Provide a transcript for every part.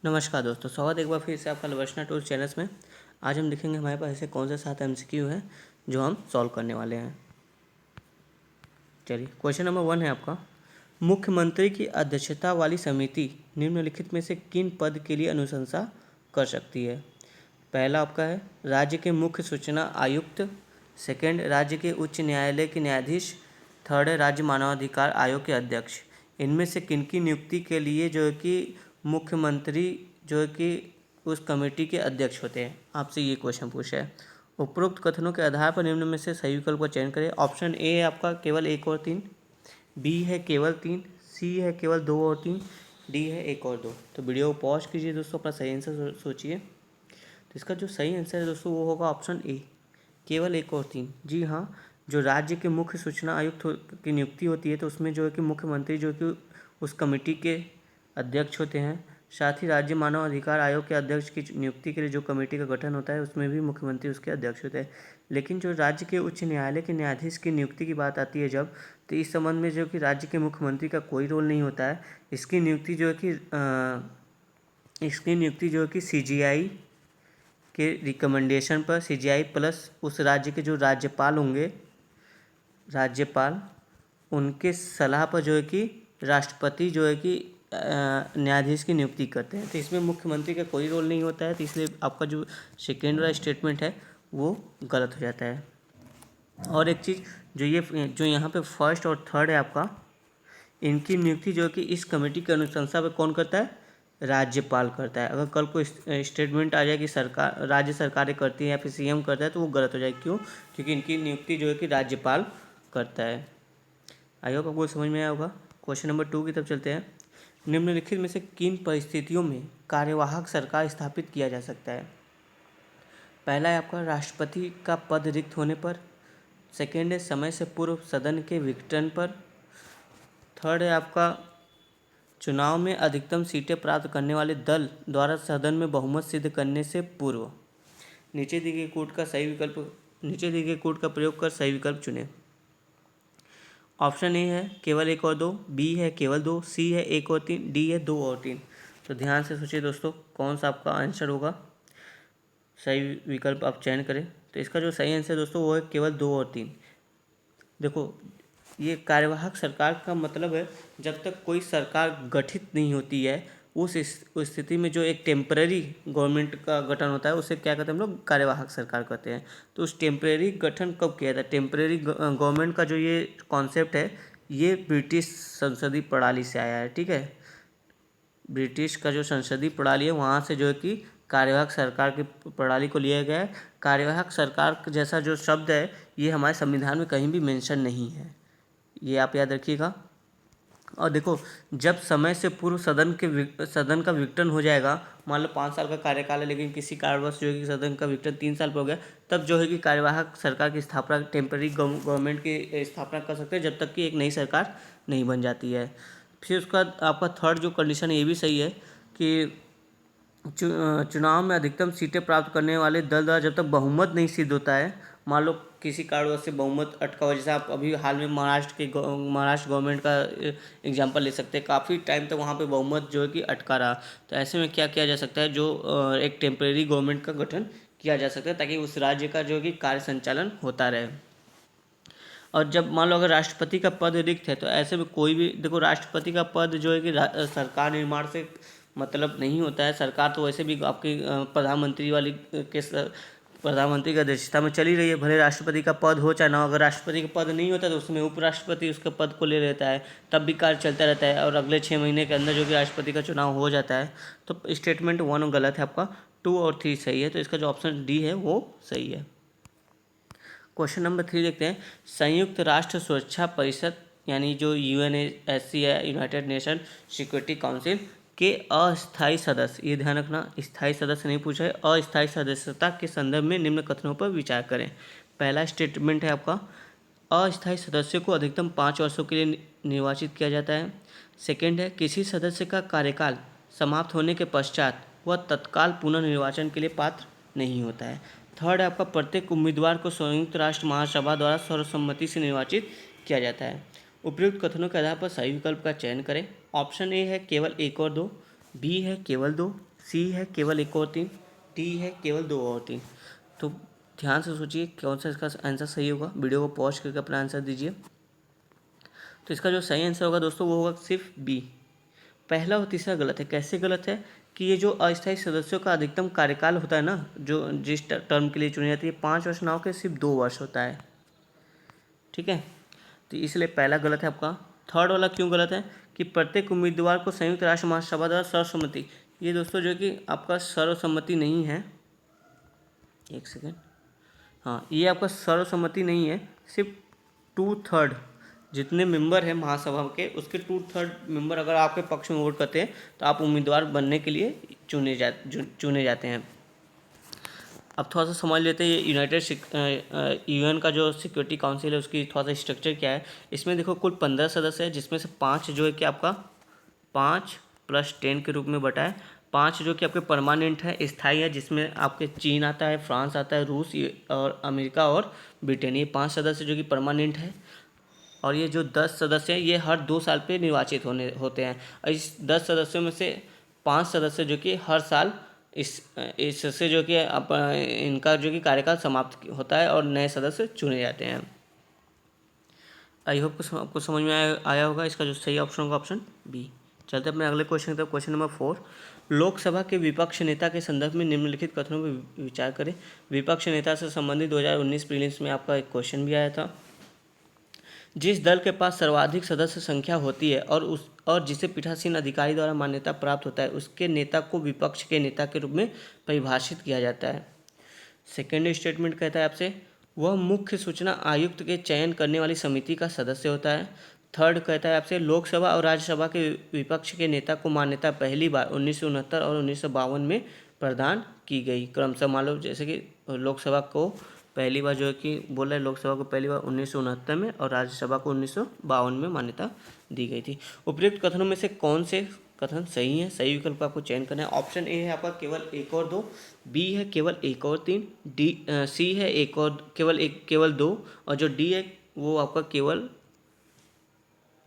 नमस्कार दोस्तों, स्वागत है एक बार फिर से आपका लवर्सना टूर चैनल्स में। आज हम देखेंगे हमारे पास ऐसे कौन से 7 MCQ हैं जो हम सॉल्व करने वाले हैं। चलिए, क्वेश्चन नंबर 1 है आपका। मुख्यमंत्री की अध्यक्षता वाली समिति निम्नलिखित में से किन पद के लिए अनुशंसा कर सकती है? पहला आपका है राज्य के मुख्य सूचना आयुक्त, सेकंड राज्य के उच्च न्यायालय के न्यायाधीश, थर्ड है राज्य मानवाधिकार आयोग के अध्यक्ष। इनमें से किनकी नियुक्ति के लिए जो है कि मुख्यमंत्री जो है कि उस कमेटी के अध्यक्ष होते हैं? आपसे ये क्वेश्चन पूछा है। उपरोक्त कथनों के आधार पर निम्न में से सही विकल्प का चयन करें। ऑप्शन ए है आपका केवल 1 और 3, बी है केवल 3, सी है केवल 2 और 3, डी है 1 और 2। तो वीडियो को पॉज कीजिए दोस्तों, अपना सही आंसर सोचिए। तो इसका जो सही आंसर है दोस्तों वो होगा ऑप्शन ए, केवल 1 और 3। जी हाँ, जो राज्य के मुख्य सूचना आयुक्त की नियुक्ति होती है तो उसमें जो है कि मुख्यमंत्री जो कि उस कमेटी के अध्यक्ष होते हैं। साथ ही राज्य मानव अधिकार आयोग के अध्यक्ष की नियुक्ति के लिए जो कमेटी का गठन होता है उसमें भी मुख्यमंत्री उसके अध्यक्ष होते हैं। लेकिन जो राज्य के उच्च न्यायालय के न्यायाधीश की नियुक्ति की बात आती है जब, तो इस संबंध में जो कि राज्य के मुख्यमंत्री का कोई रोल नहीं होता है। इसकी नियुक्ति जो है कि CGI के रिकमेंडेशन पर, CGI प्लस उस राज्य के जो राज्यपाल होंगे, राज्यपाल उनके सलाह पर जो है कि राष्ट्रपति जो है कि न्यायाधीश की नियुक्ति करते हैं। तो इसमें मुख्यमंत्री का कोई रोल नहीं होता है, तो इसलिए आपका जो सेकेंड वाला स्टेटमेंट है वो गलत हो जाता है। और एक चीज़, जो यहाँ पे फर्स्ट और थर्ड है आपका, इनकी नियुक्ति जो कि इस कमेटी की अनुशंसा पे कौन करता है? राज्यपाल करता है। अगर कल को स्टेटमेंट आ जाए कि सरकार, राज्य सरकारें करती है या फिर CM करता है तो वो गलत हो जाएगी। क्यों? क्योंकि इनकी नियुक्ति जो है कि राज्यपाल करता है। आई होप आपको समझ में आया होगा। क्वेश्चन नंबर 2 की तरफ चलते हैं। निम्नलिखित में से किन परिस्थितियों में कार्यवाहक सरकार स्थापित किया जा सकता है? पहला है आपका राष्ट्रपति का पद रिक्त होने पर, सेकेंड है समय से पूर्व सदन के विघटन पर, थर्ड है आपका चुनाव में अधिकतम सीटें प्राप्त करने वाले दल द्वारा सदन में बहुमत सिद्ध करने से पूर्व। नीचे दिए गए कोड का प्रयोग कर सही विकल्प चुनें। ऑप्शन ए है केवल 1 और 2, बी है केवल 2, सी है 1 और 3, डी है 2 और 3। तो ध्यान से सोचिए दोस्तों, कौन सा आपका आंसर होगा। सही विकल्प आप चयन करें। तो इसका जो सही आंसर दोस्तों वो है केवल 2 और 3। देखो, ये कार्यवाहक सरकार का मतलब है जब तक कोई सरकार गठित नहीं होती है उस स्थिति में जो एक टेम्पररी गवर्नमेंट का गठन होता है उसे क्या कहते हैं हम लोग? कार्यवाहक सरकार कहते हैं। तो उस टेम्पररी गठन कब किया था? टेम्पररी गवर्नमेंट का जो ये कॉन्सेप्ट है ये ब्रिटिश संसदीय प्रणाली से आया है। ठीक है, ब्रिटिश का जो संसदीय प्रणाली है वहाँ से जो है कि कार्यवाहक सरकार की प्रणाली को लिया गया है। कार्यवाहक सरकार जैसा जो शब्द है ये हमारे संविधान में कहीं भी मेंशन नहीं है, ये आप याद रखिएगा। और देखो, जब समय से पूर्व सदन का विघटन हो जाएगा, मान लो 5 साल का कार्यकाल है लेकिन किसी कारणवश जो है कि सदन का विघटन 3 साल पर हो गया, तब जो है कि कार्यवाहक सरकार की स्थापना, टेम्पररी गवर्नमेंट की स्थापना कर सकते हैं जब तक कि एक नई सरकार नहीं बन जाती है। फिर उसका आपका थर्ड जो कंडीशन है ये भी सही है कि चुनाव में अधिकतम सीटें प्राप्त करने वाले दल द्वारा जब तक बहुमत नहीं सिद्ध होता है, मान लो किसी कारणवश से बहुमत अटका हुआ, जैसे आप अभी हाल में महाराष्ट्र गवर्नमेंट का एग्जांपल ले सकते हैं। काफ़ी टाइम तक वहाँ पे बहुमत जो है कि अटका रहा, तो ऐसे में क्या किया जा सकता है? जो एक टेम्परेरी गवर्नमेंट का गठन किया जा सकता है ताकि उस राज्य का जो है कि कार्य संचालन होता रहे। और जब मान लो अगर राष्ट्रपति का पद रिक्त है तो ऐसे में कोई भी, देखो राष्ट्रपति का पद जो है कि सरकार निर्माण से मतलब नहीं होता है। सरकार तो वैसे भी आपकी प्रधानमंत्री की अध्यक्षता में चली रही है, भले राष्ट्रपति का पद हो चाहे ना हो। अगर राष्ट्रपति का पद नहीं होता तो उसमें उपराष्ट्रपति उसके पद को ले लेता है, तब भी कार्य चलता रहता है और अगले 6 महीने के अंदर जो कि राष्ट्रपति का चुनाव हो जाता है। तो स्टेटमेंट 1 गलत है आपका, 2 और 3 सही है। तो इसका जो ऑप्शन डी है वो सही है। क्वेश्चन नंबर 3 देखते हैं। संयुक्त राष्ट्र सुरक्षा परिषद यानी जो UNSC है, यूनाइटेड नेशन सिक्योरिटी काउंसिल के अस्थायी सदस्य, ये ध्यान रखना, स्थायी सदस्य नहीं पूछा है, अस्थायी सदस्यता के संदर्भ में निम्न कथनों पर विचार करें। पहला स्टेटमेंट है आपका, अस्थायी सदस्य को अधिकतम 5 वर्षों के लिए निर्वाचित किया जाता है। सेकेंड है, किसी सदस्य का कार्यकाल समाप्त होने के पश्चात वह तत्काल पुनर्निर्वाचन के लिए पात्र नहीं होता है। थर्ड है आपका, प्रत्येक उम्मीदवार को संयुक्त राष्ट्र महासभा द्वारा सर्वसम्मति से निर्वाचित किया जाता है। उपयुक्त कथनों के आधार पर सही विकल्प का चयन करें। ऑप्शन ए है केवल 1 और 2, बी है केवल 2, सी है केवल 1 और 3, डी है केवल 2 और 3। तो ध्यान से सोचिए कौन सा इसका आंसर सही होगा। वीडियो को पॉज करके अपना आंसर दीजिए। तो इसका जो सही आंसर होगा दोस्तों वो होगा सिर्फ बी। पहला और तीसरा गलत है। कैसे गलत है कि ये जो अस्थायी सदस्यों का अधिकतम कार्यकाल होता है ना, जो जिस टर्म के लिए चुनी जाती है, 5 वर्ष ना होकर सिर्फ 2 वर्ष होता है। ठीक है, तो इसलिए पहला गलत है आपका। थर्ड वाला क्यों गलत है कि प्रत्येक उम्मीदवार को संयुक्त राष्ट्र महासभा द्वारा सर्वसम्मति, ये दोस्तों जो कि आपका सर्वसम्मति नहीं है, एक सेकेंड, हाँ ये आपका सर्वसम्मति नहीं है, सिर्फ 2/3 जितने मेंबर हैं महासभा के उसके 2/3 मेंबर अगर आपके पक्ष में वोट करते हैं तो आप उम्मीदवार बनने के लिए चुने जाते हैं। अब थोड़ा सा समझ लेते हैं ये यूएन का जो सिक्योरिटी काउंसिल है उसकी थोड़ा सा स्ट्रक्चर क्या है। इसमें देखो कुल 15 सदस्य है, जिसमें से 5 जो है कि आपका 5 + 10 के रूप में बटा है। 5 जो कि आपके परमानेंट है, स्थायी है, जिसमें आपके चीन आता है, फ्रांस आता है, रूस और अमेरिका और ब्रिटेन, ये 5 सदस्य जो कि परमानेंट है। और ये जो 10 सदस्य हैं ये हर 2 साल पे निर्वाचित होते हैं। और इस 10 सदस्यों में से 5 सदस्य जो कि हर साल इससे जो कि इनका जो कि कार्यकाल समाप्त होता है और नए सदस्य चुने जाते हैं। आई होप आपको समझ में आया होगा। इसका जो सही ऑप्शन होगा ऑप्शन बी। चलते अपने अगले क्वेश्चन की तरफ। क्वेश्चन नंबर 4, लोकसभा के विपक्ष नेता के संदर्भ में निम्नलिखित कथनों पर विचार करें। विपक्ष नेता से संबंधित 2019 प्रीलिम्स में आपका एक क्वेश्चन भी आया था। जिस दल के पास सर्वाधिक सदस्य संख्या होती है और जिसे पीठासीन अधिकारी द्वारा मान्यता प्राप्त होता है, उसके नेता को विपक्ष के नेता के रूप में परिभाषित किया जाता है। सेकेंड स्टेटमेंट कहता है आपसे, वह मुख्य सूचना आयुक्त के चयन करने वाली समिति का सदस्य होता है। थर्ड कहता है आपसे, लोकसभा और राज्यसभा के विपक्ष के नेता को मान्यता पहली बार 1969 और 1952 में प्रदान की गई। क्रमशः मान लो जैसे कि लोकसभा को पहली बार जो है कि बोला है, लोकसभा को पहली बार 1969 में और राज्यसभा को 1952 में मान्यता दी गई थी। उपयुक्त कथनों में से कौन से कथन सही है? सही विकल्प आपको चयन करना है। ऑप्शन ए है आपका केवल 1 और 2, बी है केवल 1 और 3, सी है केवल 2 और जो डी है वो आपका केवल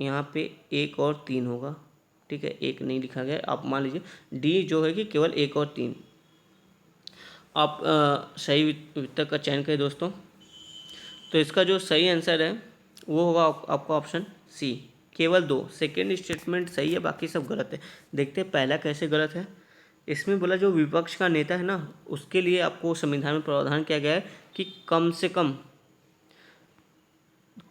यहाँ पे 1 और 3 होगा। ठीक है, 1 नहीं लिखा गया, आप मान लीजिए डी जो है कि केवल 1 और 3। आप सही विकल्प का चयन करें दोस्तों। तो इसका जो सही आंसर है वो होगा आपका ऑप्शन सी, केवल 2। सेकेंड स्टेटमेंट सही है, बाकी सब गलत है। देखते हैं पहला कैसे गलत है। इसमें बोला जो विपक्ष का नेता है ना, उसके लिए आपको संविधान में प्रावधान किया गया है कि कम से कम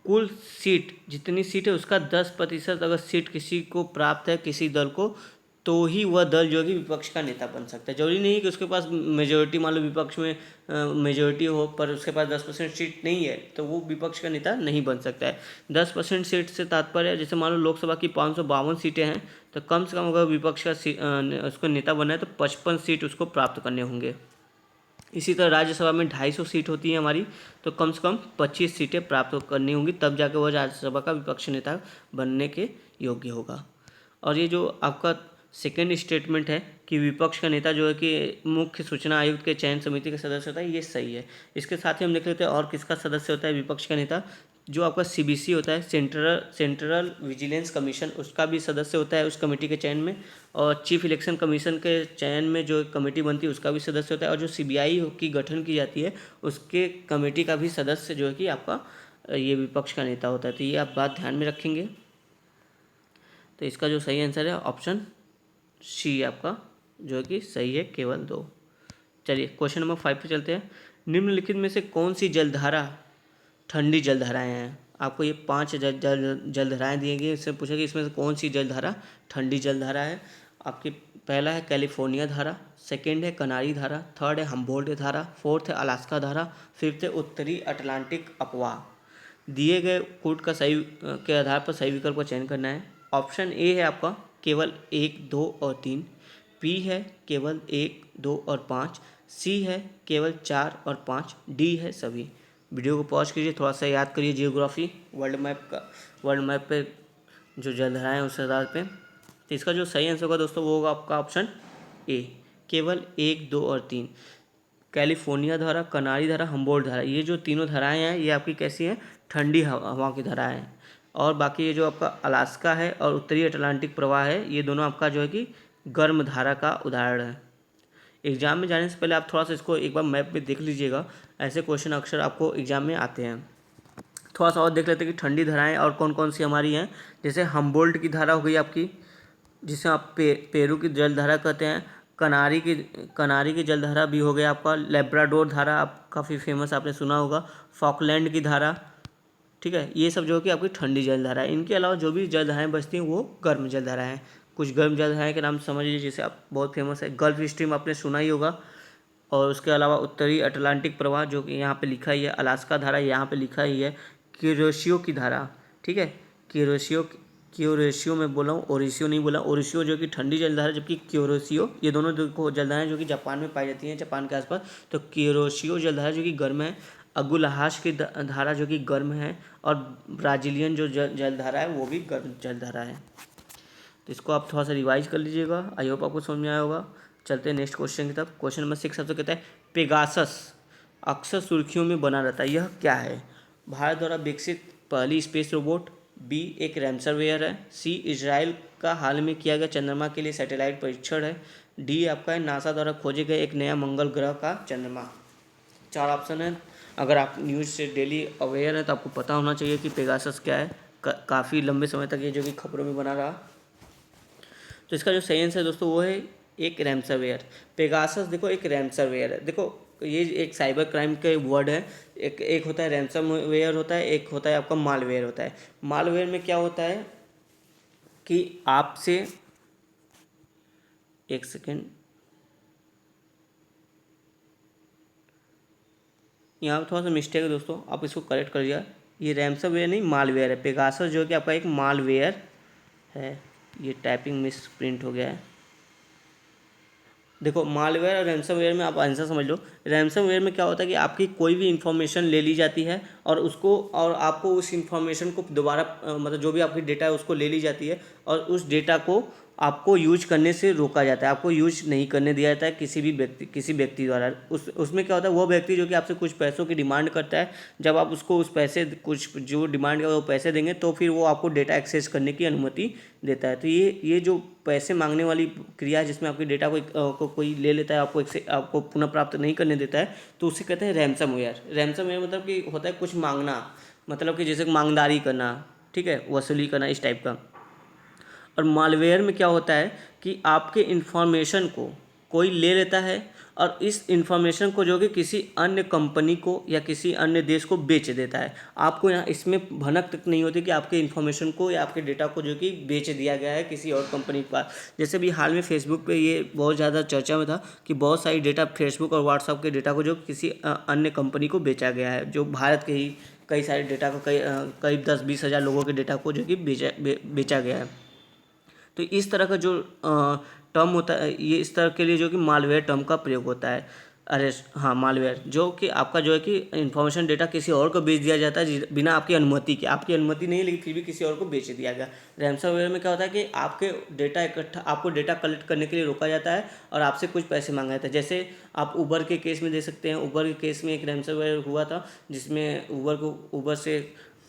कुल सीट जितनी सीट है उसका 10% अगर सीट किसी को प्राप्त है, किसी दल को, तो ही वह दल जो है कि विपक्ष का नेता बन सकता है। जरूरी नहीं है कि उसके पास मेजोरिटी, मान लो विपक्ष में मेजोरिटी हो पर उसके पास 10% सीट नहीं है तो वो विपक्ष का नेता नहीं बन सकता है। 10% सीट से तात्पर्य है, जैसे मान लो लोकसभा की 552 सीटें हैं तो कम से कम अगर विपक्ष का उसको नेता बनना है तो 55 सीट उसको प्राप्त करने होंगे। इसी तरह राज्यसभा में 250 सीट होती है हमारी, तो कम से कम 25 सीटें प्राप्त करनी होंगी, तब जाकर वह राज्यसभा का विपक्ष नेता बनने के योग्य होगा। और ये जो आपका सेकेंड स्टेटमेंट है कि विपक्ष का नेता जो है कि मुख्य सूचना आयुक्त के चयन समिति का सदस्य होता है, ये सही है। इसके साथ ही हम देख लेते हैं और किसका सदस्य होता है विपक्ष का नेता। जो आपका सीबीसी होता है, सेंट्रल विजिलेंस कमीशन, उसका भी सदस्य होता है उस कमेटी के चयन में। और चीफ इलेक्शन कमीशन के चयन में जो कमेटी बनती है उसका भी सदस्य होता है। और जो सीबीआई की गठन की जाती है उसके कमेटी का भी सदस्य जो है कि आपका ये विपक्ष का नेता होता है। तो ये आप बात ध्यान में रखेंगे। तो इसका जो सही आंसर है ऑप्शन सी आपका जो है कि सही है, केवल 2। चलिए क्वेश्चन नंबर 5 पे चलते हैं। निम्नलिखित में से कौन सी जलधारा ठंडी जलधाराएं हैं? आपको ये 5 जलधाराएं दिए गए, इससे पूछा कि इसमें से कौन सी जलधारा ठंडी जलधारा है। आपकी पहला है कैलिफोर्निया धारा, सेकेंड है कनारी धारा, थर्ड है हम्बोल्ट धारा, फोर्थ है अलास्का धारा, फिफ्थ है उत्तरी अटलांटिक अपवाह। दिए गए कोड का सही के आधार पर सही विकल्प का चयन करना है। ऑप्शन ए है आपका केवल 1, 2 और 3, बी है केवल 1, 2 और 5, सी है केवल 4 और 5, डी है सभी। वीडियो को पॉज कीजिए, थोड़ा सा याद करिए जियोग्राफी, वर्ल्ड मैप पे जो जलधाराएं हैं उस आधार पे। तो इसका जो सही आंसर होगा दोस्तों वो होगा आपका ऑप्शन ए, केवल 1, 2 और 3। कैलिफोर्निया धारा, कनारी धारा, हम्बोल्ट धारा, ये जो तीनों धाराएं हैं ये आपकी कैसी हैं? ठंडी हवा की धाराएं हैं। और बाकी ये जो आपका अलास्का है और उत्तरी अटलांटिक प्रवाह है, ये दोनों आपका जो है कि गर्म धारा का उदाहरण है। एग्जाम में जाने से पहले आप थोड़ा सा इसको एक बार मैप में देख लीजिएगा, ऐसे क्वेश्चन अक्सर आपको एग्जाम में आते हैं। थोड़ा सा और देख लेते हैं कि ठंडी धाराएं और कौन कौन सी हमारी हैं। जैसे हम्बोल्ट की धारा हो गई आपकी, जिसे आप पेरू की जलधारा कहते हैं। कनारी की जलधारा भी हो गया आपका। लेब्राडोर धारा आप काफ़ी फेमस आपने सुना होगा। फॉकलैंड की धारा, ठीक है। ये सब जो कि आपकी ठंडी जलधारा है। इनके अलावा जो भी जलधाराएं बचती हैं वो गर्म जलधाराएं हैं। कुछ गर्म जलधाराएं के नाम समझ लीजिए, जैसे आप बहुत फेमस है गल्फ स्ट्रीम, आपने सुना ही होगा। और उसके अलावा उत्तरी अटलांटिक प्रवाह, जो कि यहाँ पे लिखा ही है। अलास्का धारा यहाँ पे लिखा ही है। क्यूरेशियो की धारा, ठीक है। क्यूरेशियो में बोला हूँ, ओरिसियो नहीं बोला। ओरिसियो जो कि ठंडी जलधारा, जबकि क्यूरेशियो, ये दोनों जलधाराएं जो कि जापान में पाई जाती हैं, जापान के आसपास। तो क्यूरेशियो जलधारा जो कि गर्म है। अगुलहास की धारा जो कि गर्म है। और ब्राजीलियन जो जलधारा है वो भी गर्म जलधारा है। तो इसको आप थोड़ा सा रिवाइज कर लीजिएगा। आई होप आपको समझ में आया होगा। चलते हैं नेक्स्ट क्वेश्चन की तरफ। क्वेश्चन नंबर 6 सबसे कहता है पेगासस अक्सर सुर्खियों में बना रहता है, यह क्या है? भारत द्वारा विकसित पहली स्पेस रोबोट। बी एक रैमसरवेयर है। सी इजराइल का हाल में किया गया चंद्रमा के लिए सैटेलाइट परीक्षण है। डी आपका है नासा द्वारा खोजे गए एक नया मंगल ग्रह का चंद्रमा। 4 ऑप्शन है। अगर आप न्यूज़ से डेली अवेयर है तो आपको पता होना चाहिए कि पेगासस क्या है। काफ़ी लंबे समय तक ये जो कि खबरों में बना रहा। तो इसका जो सही आंसर है दोस्तों वो है एक रैमसरवेयर। पेगासस देखो एक रैमसरवेयर है। देखो ये एक साइबर क्राइम का वर्ड है। एक होता है रैमसमवेयर होता है, एक होता है आपका मालवेयर होता है। मालवेयर में क्या होता है कि आपसे, एक सेकेंड, यहाँ पर थोड़ा सा मिस्टेक है दोस्तों, आप इसको करेक्ट कर दिया। ये रैमसमवेयर नहीं मालवेयर है। पेगासस जो कि आपका एक मालवेयर है। ये टाइपिंग मिस प्रिंट हो गया है। देखो मालवेयर और रैमसमवेयर में आप आंसर समझ लो। रैमसमवेयर में क्या होता है कि आपकी कोई भी इन्फॉर्मेशन ले ली जाती है और आपको उस इन्फॉर्मेशन को दोबारा मतलब जो भी आपकी डेटा है उसको ले ली जाती है और उस डेटा को आपको यूज करने से रोका जाता है। आपको यूज नहीं करने दिया जाता है किसी व्यक्ति द्वारा। उसमें क्या होता है, वो व्यक्ति जो कि आपसे कुछ पैसों की डिमांड करता है, जब आप उसको उस पैसे कुछ जो डिमांड का वो पैसे देंगे तो फिर वो आपको डेटा एक्सेस करने की अनुमति देता है। तो ये जो पैसे मांगने वाली क्रिया है जिसमें आपके डेटा को कोई ले लेता है, आपको पुनः प्राप्त नहीं करने देता है, तो उसे कहते हैं रैमसमवेयर। रैमसमवेयर मतलब कि होता है कुछ मांगना, मतलब कि जैसे मांगदारी करना, ठीक है, वसूली करना, इस टाइप का। और मालवेयर में क्या होता है कि आपके इन्फॉर्मेशन को कोई ले लेता है और इस इन्फॉर्मेशन को जो कि किसी अन्य कंपनी को या किसी अन्य देश को बेच देता है। आपको यहाँ इसमें भनक तक नहीं होती कि आपके इन्फॉर्मेशन को या आपके डेटा को जो कि बेच दिया गया है किसी और कंपनी के पास। जैसे भी हाल में फेसबुक पे ये बहुत ज़्यादा चर्चा में था कि बहुत सारी डेटा फेसबुक और व्हाट्सएप के डेटा को जो किसी अन्य कंपनी को बेचा गया है, जो भारत के ही कई सारे डेटा को करीब 10-20 हज़ार लोगों के डेटा को जो कि बेचा गया है। तो इस तरह का जो टर्म होता है, ये इस तरह के लिए जो कि मालवेयर टर्म का प्रयोग होता है। अरे हाँ, मालवेयर जो कि आपका जो है कि इन्फॉर्मेशन डेटा किसी और को बेच दिया जाता है बिना आपकी अनुमति के। आपकी अनुमति नहीं है लेकिन फिर भी किसी और को बेच दिया गया। रैमसमवेयर में क्या होता है कि आपको डेटा कलेक्ट करने के लिए रोका जाता है और आपसे कुछ पैसे मांगा जाता है। जैसे आप उबर के केस में देख सकते हैं। उबर के केस में एक रैमसमवेयर हुआ था जिसमें उबर से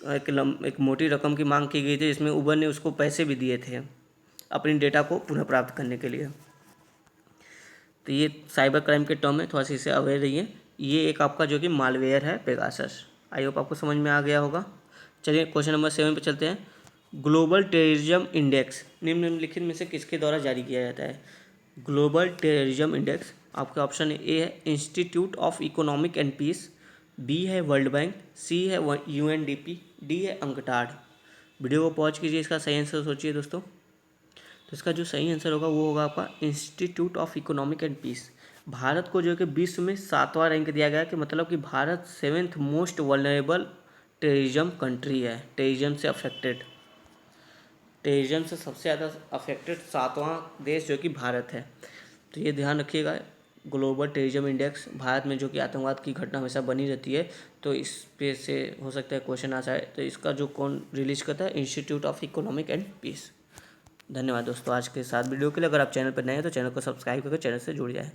एक मोटी रकम की मांग की गई थी, जिसमें उबर ने उसको पैसे भी दिए थे अपनी डेटा को पुनः प्राप्त करने के लिए। तो ये साइबर क्राइम के टर्म है, थोड़ा सा इसे अवेयर रहिए। ये एक आपका जो कि मालवेयर है पेगासस। आई होप आपको समझ में आ गया होगा। चलिए क्वेश्चन नंबर 7 पे चलते हैं। ग्लोबल टेररिज्म इंडेक्स निम्नलिखित में से किसके द्वारा जारी किया जाता है? ग्लोबल टेररिज्म इंडेक्स आपके ऑप्शन ए है institute of economic and peace, B है वर्ल्ड बैंक, सी है UNDP, डी है अंकटाड। वीडियो को पॉज कीजिए, इसका सही आंसर सोचिए दोस्तों। तो इसका जो सही आंसर होगा वो होगा आपका institute of economic and peace. Bharat को जो कि विश्व में 7वां रैंक दिया गया है, कि मतलब कि Bharat 7th most vulnerable terrorism country है। टेररिज्म से सबसे ज़्यादा अफेक्टेड 7वां देश जो कि भारत है। तो ये ध्यान रखिएगा। ग्लोबल टेररिज्म इंडेक्स, भारत में जो कि आतंकवाद की घटना हमेशा बनी रहती है, तो इस पे से हो सकता है क्वेश्चन आ जाए। तो इसका जो कौन रिलीज करता है? Institute of economic and peace. धन्यवाद दोस्तों आज के साथ वीडियो के लिए। अगर आप चैनल पर नए हैं तो चैनल को सब्सक्राइब करके चैनल से जुड़ जाएं।